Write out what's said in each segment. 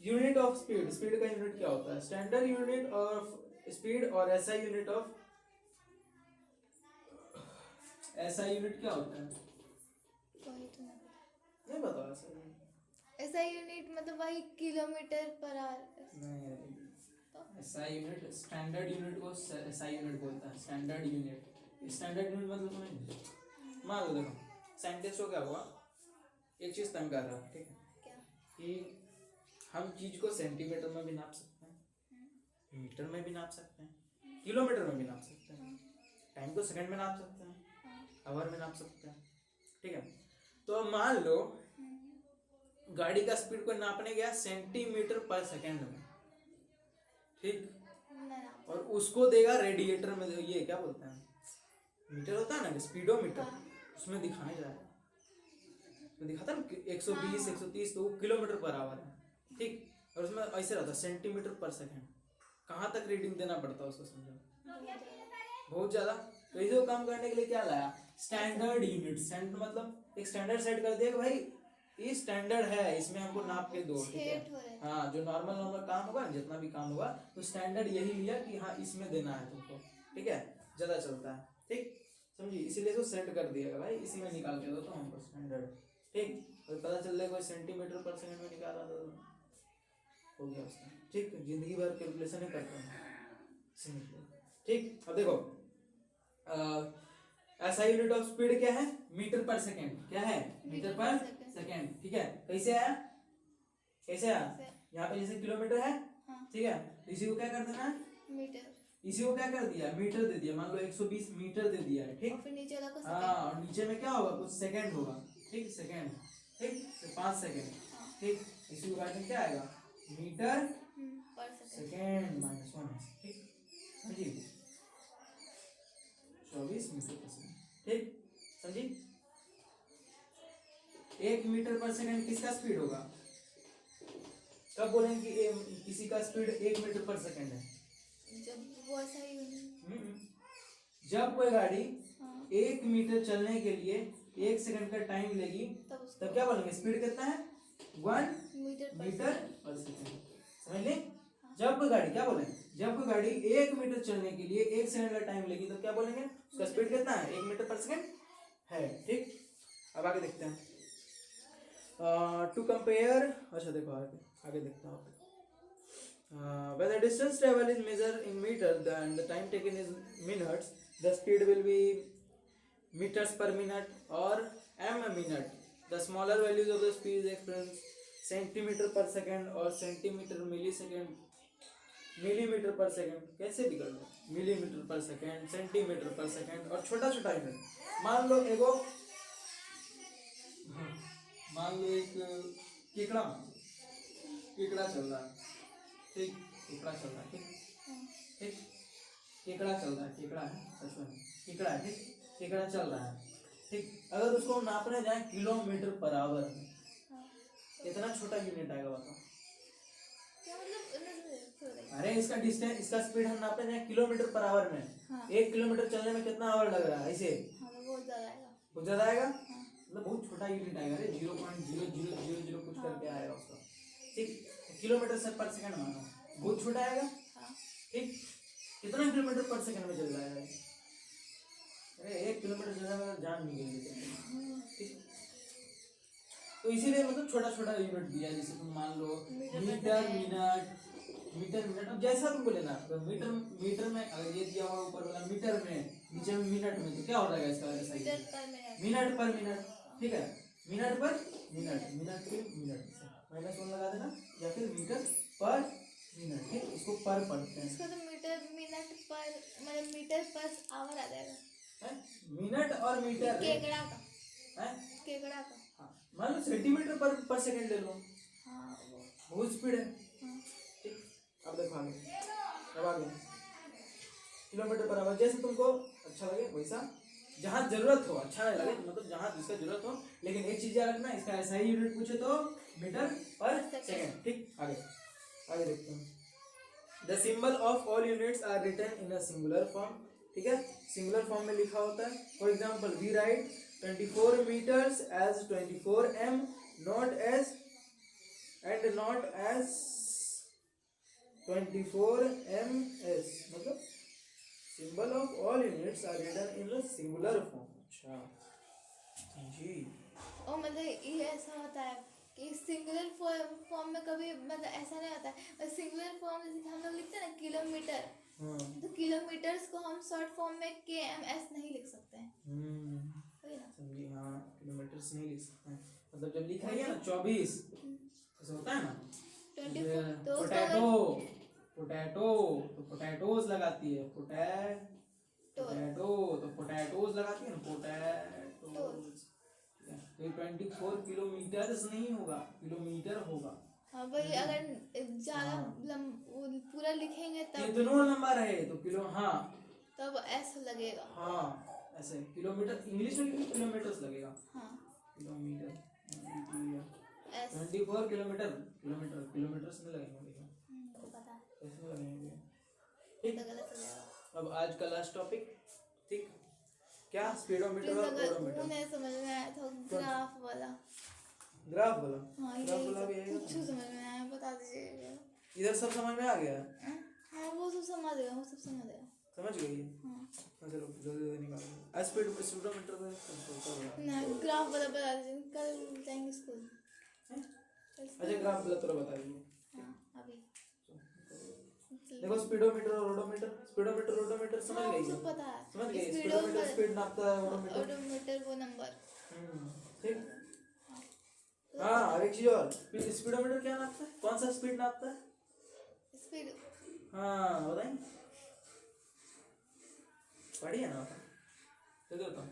Unit of speed, speed का unit क्या होता है? स्टैंडर्ड यूनिट ऑफ स्पीड और SI unit of, SI unit क्या होता है? वही तो नहीं पता ऐसा यूनिट? ऐसा यूनिट मतलब वही किलोमीटर पर आवर। नहीं, एसआई यूनिट स्टैंडर्ड यूनिट को एसआई यूनिट बोलता है, स्टैंडर्ड यूनिट। स्टैंडर्ड यूनिट मतलब समझ, मान लो देखो साइंटिस्ट को क्या हुआ, एक चीज तंग कर रहा है, ठीक है, क्या? कि हम चीज को सेंटीमीटर में भी नाप सकते हैं, मीटर में भी नाप सकते हैं, किलोमीटर में भी नाप सकते हैं, टाइम को सेकंड में नाप सकते हैं, आवर में नाप सकते हैं, ठीक है। तो अब मान लो गाड़ी का स्पीड को नापने गया सेंटीमीटर पर सेकंड में, ठीक, और उसको देगा रेडिएटर में, ये क्या बोलते हैं, मीटर होता है ना, स्पीडोमीटर, उसमें दिखाने जाएगा तो दिखाता ना 120 130, तो वो किलोमीटर पर आवर है, ठीक, और उसमें ऐसे रहता सेंटीमीटर पर सेकंड, कहाँ तक रीडिंग देना पड़ता है उसको समझो, बहुत ज्यादा। तो इसे काम करने के लिए क्या लाया, स्टैंडर्ड यूनिट। स्टैंडर्ड मतलब एक स्टैंडर्ड सेट कर दिया कि भाई ये स्टैंडर्ड है, इसमें हमको नाप के दो, ठीक है। हाँ, जो नॉर्मल नॉर्मल काम होगा ना, जितना भी काम होगा, तो स्टैंडर्ड यही लिया कि हाँ इसमें देना है तुमको, ठीक है, ज्यादा चलता है, ठीक, समझी, इसीलिए इसको सेट कर दिया भाई इसी में निकाल के दो तो हमको स्टैंडर्ड, ठीक, और पता चल रहा है कोई सेंटीमीटर पर सेकंड में निकाल रहा था, हो गया उसका, ठीक, जिंदगी भर कैलकुलेशन ही करता हूँ, ठीक। अब देखो ऐसा यूनिट ऑफ स्पीड क्या है, मीटर पर सेकंड, क्या है, मीटर पर सेकंड, ठीक है। कैसे आया, कैसे आया, यहाँ पे जैसे किलोमीटर है, ठीक है, तो इसी को क्या कर देना है, मीटर, इसी को क्या कर दिया, मीटर दे दिया, मान लो 120 मीटर दे दिया है, ठीक, और फिर नीचे वाला को हाँ, और नीचे में क्या होगा, कुछ सेकंड होगा, ठीक, सेकंड, ठीक, तो 5 सेकंड, ठीक, इसी को काटने क्या आएगा, मीटर पर सेकंड माइनस 1, ठीक, समझी, 24 मीटर पर सेकंड, ठीक, समझी। 1 मीटर पर सेकंड किसका स्पीड होगा, कब बोलेंगे कि किसी का स्पीड 1 मीटर पर सेकंड है, जब वो ऐसा यूनिट, जब कोई गाड़ी 1 मीटर चलने के लिए 1 सेकंड का टाइम लेगी, तब क्या बोलेंगे, स्पीड कितना है, 1 मीटर पर सेकंड, समझ ले। जब कोई गाड़ी, क्या बोले, जब कोई गाड़ी 1 मीटर चलने के लिए 1 सेकंड का टाइम लेगी, तो क्या बोलेंगे, उसका स्पीड कितना है, 1 मीटर पर सेकंड है, ठीक। अब आगे देखते हैं, टू कंपेयर, अच्छा देखो आगे आगे देखते हैं, when the distance travel is measured in meter and the time taken is minutes, the speed will be meters per minute or m minute. The smaller values of the speed is experienced centimeter per second or centimeter millisecond, millimetre पर second, कैसे भी कर लो, millimetre पर second, centimetre पर second, और छोटा छोटा unit, मान लो एगो, मान लो एक केकड़ा, केकड़ा चल रहा है, ठीक, केकड़ा चल रहा है, ठीक, ठीक, केकड़ा चल रहा है, केकड़ा है, सच में केकड़ा है, ठीक, केकड़ा चल रहा है, ठीक, अगर उसको नापने जाए किलोमीटर पर आवर में, कितना छोटा यूनिट आएगा बताओ, अरे इसका डिस्टेंस, इसका स्पीड हम नापने जाए किलोमीटर पर आवर में, 1 किलोमीटर चलने में कितना आवर लग रहा है, ऐसे बहुत ज्यादा आएगा, मतलब बहुत छोटा यूनिट आएगा, अरे 0.0000 कुछ करके आएगा उसका, ठीक, किलोमीटर से पर सेकंड मानो, बहुत छोटा आएगा, ठीक, कितना किलोमीटर पर सेकंड में चल रहा है, अरे 1 किलोमीटर चलने में जान नहीं गई, ठीक। तो इसीलिए मतलब छोटा छोटा यूनिट दिया, जैसे तुम मान लो मीटर मिनट, मीटर मिनट, अब जैसा तुमको लेना, तो मीटर मीटर में अगर ये दिया हुआ ऊपर वाला मीटर में, नीचे में मिनट में, तो क्या हो जाएगा इसका वैसा ही, मिनट पर मिनट, ठीक है, मिनट पर मिनट, मिनट पे मिनट माइनस 1 लगा देना, या फिर मीटर पर मिनट, ठीक, इसको पर पढ़ते हैं, इसको तो मीटर मिनट पर मतलब मीटर पर आवर आ जाएगा, मिनट और मीटर, केकड़ा का है, केकड़ा का, हाँ, मान लो सेंटीमीटर पर सेकंड ले लो, हाँ, बहुत स्पीड है, ठीक। अब देखो आगे, अब आगे किलोमीटर पर आवर, जैसे तुमको अच्छा लगे वैसा, जहाँ जरूरत हो, अच्छा नहीं लगे मतलब जहाँ जिसका जरूरत हो, लेकिन एक चीज याद रखना, इसका ऐसा ही यूनिट पूछे तो मीटर पर सेकंड, ठीक। आगे आगे देखते हैं, the symbol of all units are written in a singular form, ठीक है, सिंगुलर फॉर्म में लिखा होता है, for example we write 24 meters as 24 m, not as and not as 24 ms, मतलब symbol of all units are written in a singular form. अच्छा जी, और मतलब ये ऐसा होता है कि सिंगुलर फॉर्म में कभी मतलब ऐसा नहीं होता है। सिंगुलर फॉर्म जैसे कि हम लोग लिखते हैं ना किलोमीटर, हाँ तो किलोमीटर्स को हम शॉर्ट फॉर्म में KMS नहीं लिख सकते हैं, वही ना। समझी। हाँ किलोमीटर्स नहीं लिख सकते हैं, मतलब जब लिख रही है ना 24 ऐसा होता है ना, 24 तो पोटैटो पोटैटो तो पोटैटोज लगाती है, पोटैटो तो पोटैटोज लगाती है ना, पोटैटोज। तो 24 किलोमीटर्स नहीं होगा, किलोमीटर होगा। हाँ वही, अगर ज्यादा वो पूरा लिखेंगे तब कितनों नंबर है तो किलो, हाँ तब S लगेगा। हाँ ऐसे किलोमीटर इंग्लिश में भी किलोमीटर्स लगेगा, हाँ किलोमीटर। S 24 किलोमीटर, किलोमीटर्स में लगेंगे भैया, पता है, इसमें लगेंगे। तो ठीक, गलत हो जाएगा। अब आज का लास्ट टॉपिक, ठीक, क्या स्पीडोमीटर और अगर वो ओडोमीटर। नहीं समझ में आया तो ग्राफ वाला। ग्राफ वाला, हाँ ग्राफ यही वाला भी सब आएगा। कुछ समझ में आया, बता दीजिए। इधर सब समझ में आ गया, हाँ वो सब समझ गया, वो सब समझ गया। समझ गई। हाँ चलो जल्दी निकालो। स्पीडोमीटर में तो ना ग्राफ वाला बता दीजिए, कल जाएंगे स्कूल। अच्छा ग्राफ वाला तो बता दीजिए। हाँ अभी देखो स्पीडोमीटर और ओडोमीटर, स्पीडोमीटर ओडोमीटर समझ हाँ गई, वो सब पता है। समझ गई। स्पीडोमीटर स्पीड नापता है, ओडोमीटर ओडोमीटर वो नंबर। ठीक। हाँ और एक चीज और, स्पीडोमीटर क्या नापता है, कौन सा स्पीड नापता है? स्पीड। हाँ बताएं, पढ़िए ना, चलो बताओ।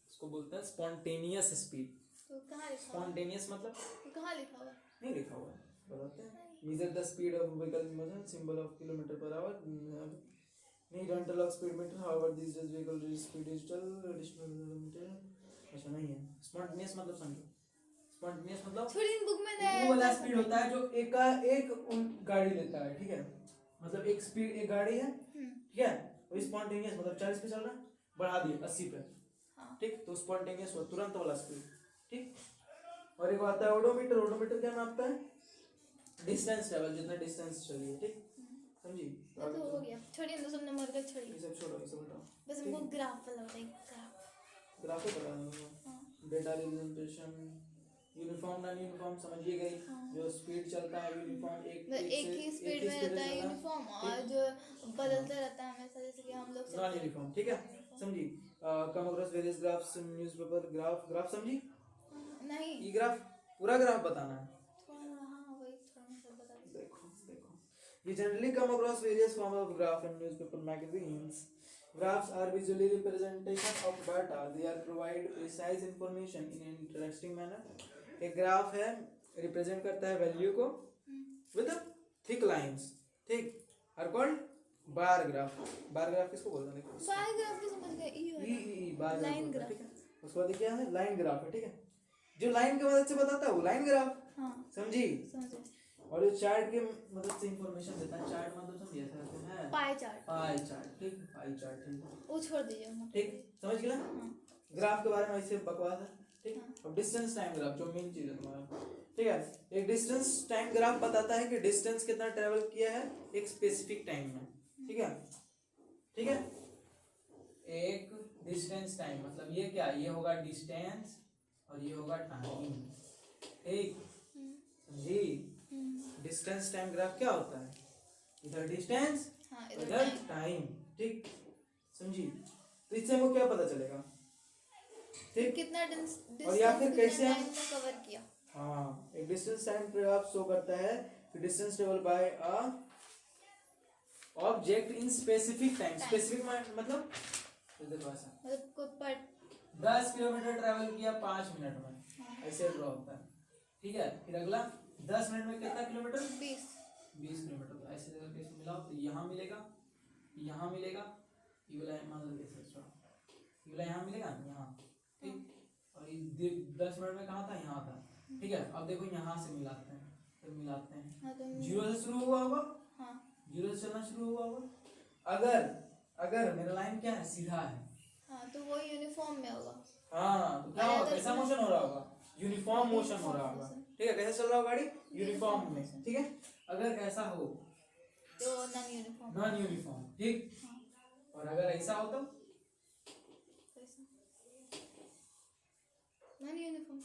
उसको बोलते हैं स्पॉन्टेनियस स्पीड। तो कहाँ लिखा हुआ? स्पॉन्टेनियस मतलब तो कहाँ लिखा हुआ? नहीं लिखा हुआ है, बताते हैं। Measure the speed of vehicle motion symbol of kilometre per hour, नहीं don't lock speed metre, however this is vehicle speed digital additional kilometre. अच्छा नहीं है। स्पॉन्टेनियस मतलब समझो, स्पॉन्टेनियस मतलब थोड़ी इन बुक में वो वाला स्पीड होता है जो एक का एक गाड़ी लेता है, ठीक है, मतलब एक स्पीड एक गाड़ी है, ठीक है, वो स्पॉन्टेनियस मतलब 40 पे चल रहा है, बढ़ा दिए 80 पे, हाँ। ठीक, तो स्पॉन्टेनियस हुआ तुरंत वाला स्पीड, ठीक। और एक आता है ओडोमीटर, ओडोमीटर क्या नापता है? डिस्टेंस ट्रेवल, जितना डिस्टेंस चलिए, ठीक, समझी। ये तो हो गया, छोड़िए ना, सब नंबर का छोड़िए, ये सब छोड़ो, ये सब हटाओ, बस ठीक। हमको ग्राफ वाला बताइए। ग्राफ ग्राफ बता दूंगा, हाँ data representation, uniform non uniform समझिए गई, जो स्पीड चलता है यूनिफॉर्म एक ही स्पीड में रहता है यूनिफॉर्म, और जो बदलता रहता है हमेशा, जैसे कि हम लोग नॉन यूनिफॉर्म, ठीक है, समझी। Come across various graphs newspaper, graph, graph समझी, नहीं ई ग्राफ, पूरा ग्राफ बताना है। थोड़ा, हाँ वही थोड़ा सा बता दीजिए। देखो देखो, you generally come across various forms of graph in newspaper, magazines. Graphs are visually representation of data. They are provide precise information in an interesting manner. एक ग्राफ है, रिप्रेजेंट करता है वैल्यू को विद थिक लाइंस, ठीक, are called bar graph. Bar graph किसको बोलते हैं? देखो बार ग्राफ भी समझ गए, ई बार लाइन ग्राफ, ग्राफ। ठीक है। उसके बाद क्या है? लाइन ग्राफ है, ठीक है, जो लाइन की मदद से बताता है वो लाइन ग्राफ, हाँ समझी। समझ गए। और जो चार्ट के मदद से इंफॉर्मेशन देता है, चार्ट मतलब समझिए ऐसा रहता है पाई चार्ट, पाई चार्ट, ठीक, पाई चार्ट, ठीक, वो छोड़ दीजिए हम। ठीक, समझ गया। हाँ ग्राफ के बारे में ऐसे बकवास है, ठीक। हाँ। अब डिस्टेंस टाइम ग्राफ जो मेन चीज है तुम्हारा, ठीक है, एक डिस्टेंस टाइम ग्राफ बताता है कि डिस्टेंस कितना ट्रेवल किया है एक स्पेसिफिक टाइम में, ठीक है, ठीक है। एक डिस्टेंस टाइम मतलब ये क्या, ये होगा डिस्टेंस और ये होगा टाइम, ठीक, समझी। डिस्टेंस टाइम ग्राफ क्या होता है? इधर डिस्टेंस, हाँ इधर टाइम, ठीक, समझी। तो इससे हमको क्या पता चलेगा, ठीक, कितना और या फिर कैसे टाइम में कवर किया। हाँ, एक डिस्टेंस टाइम ग्राफ शो करता है कि distance travel by a object in specific time. Specific मतलब देखो ऐसा, मतलब कोई पर 10 किलोमीटर ट्रेवल किया 5 मिनट में, ऐसे ड्रॉ होता है, ठीक है। फिर अगला 10 मिनट में कितना किलोमीटर? 20 किलोमीटर, तो ऐसे करके इसको मिलाओ तो यहाँ मिलेगा, यहाँ मिलेगा, ये वाला मान लो कैसे, ये वाला यहाँ मिलेगा, यहाँ, ठीक, और ये 10 मिनट में कहाँ था? यहाँ था, ठीक है। अब देखो यहाँ से मिलाते हैं, फिर मिलाते हैं, हाँ तो 0 से शुरू हुआ होगा, हाँ 0 से चलना शुरू हुआ होगा। अगर मेरा लाइन क्या है? सीधा है, हाँ तो वो यूनिफॉर्म में होगा। हाँ, तो क्या होगा? कैसा मोशन हो रहा होगा? यूनिफॉर्म मोशन हो रहा होगा, ठीक है। कैसे चल रहा होगा गाड़ी? यूनिफॉर्म में, ठीक है। अगर ऐसा हो तो नॉन यूनिफॉर्म। नॉन यूनिफॉर्म, ठीक। हाँ, और अगर ऐसा हो तो non uniform.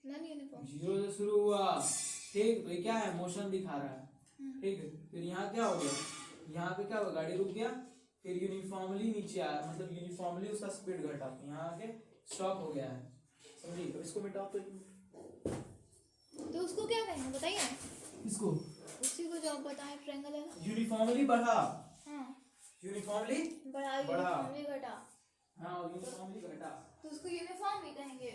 Non uniform. Zero से शुरू हुआ, ठीक। तो ये क्या है? मोशन दिखा रहा है, ठीक है। फिर यहाँ क्या हो गया? यहाँ पे क्या हुआ? गाड़ी रुक गया, फिर यूनिफॉर्मली नीचे आया, मतलब यूनिफॉर्मली उसका स्पीड घटा, तो यहाँ आके स्टॉप हो गया है, समझिए। तो इसको मिटाओ तो तो उसको क्या कहेंगे बताइए? इसको उसी को जो आप बताएं ट्रायंगल है ना। यूनिफॉर्मली बढ़ा, हाँ, यूनिफॉर्मली बढ़ा, बढ़ा। यूनिफॉर्मली घटा, हाँ, यूनिफॉर्मली घटा। तो उसको यूनिफॉर्म ही कहेंगे।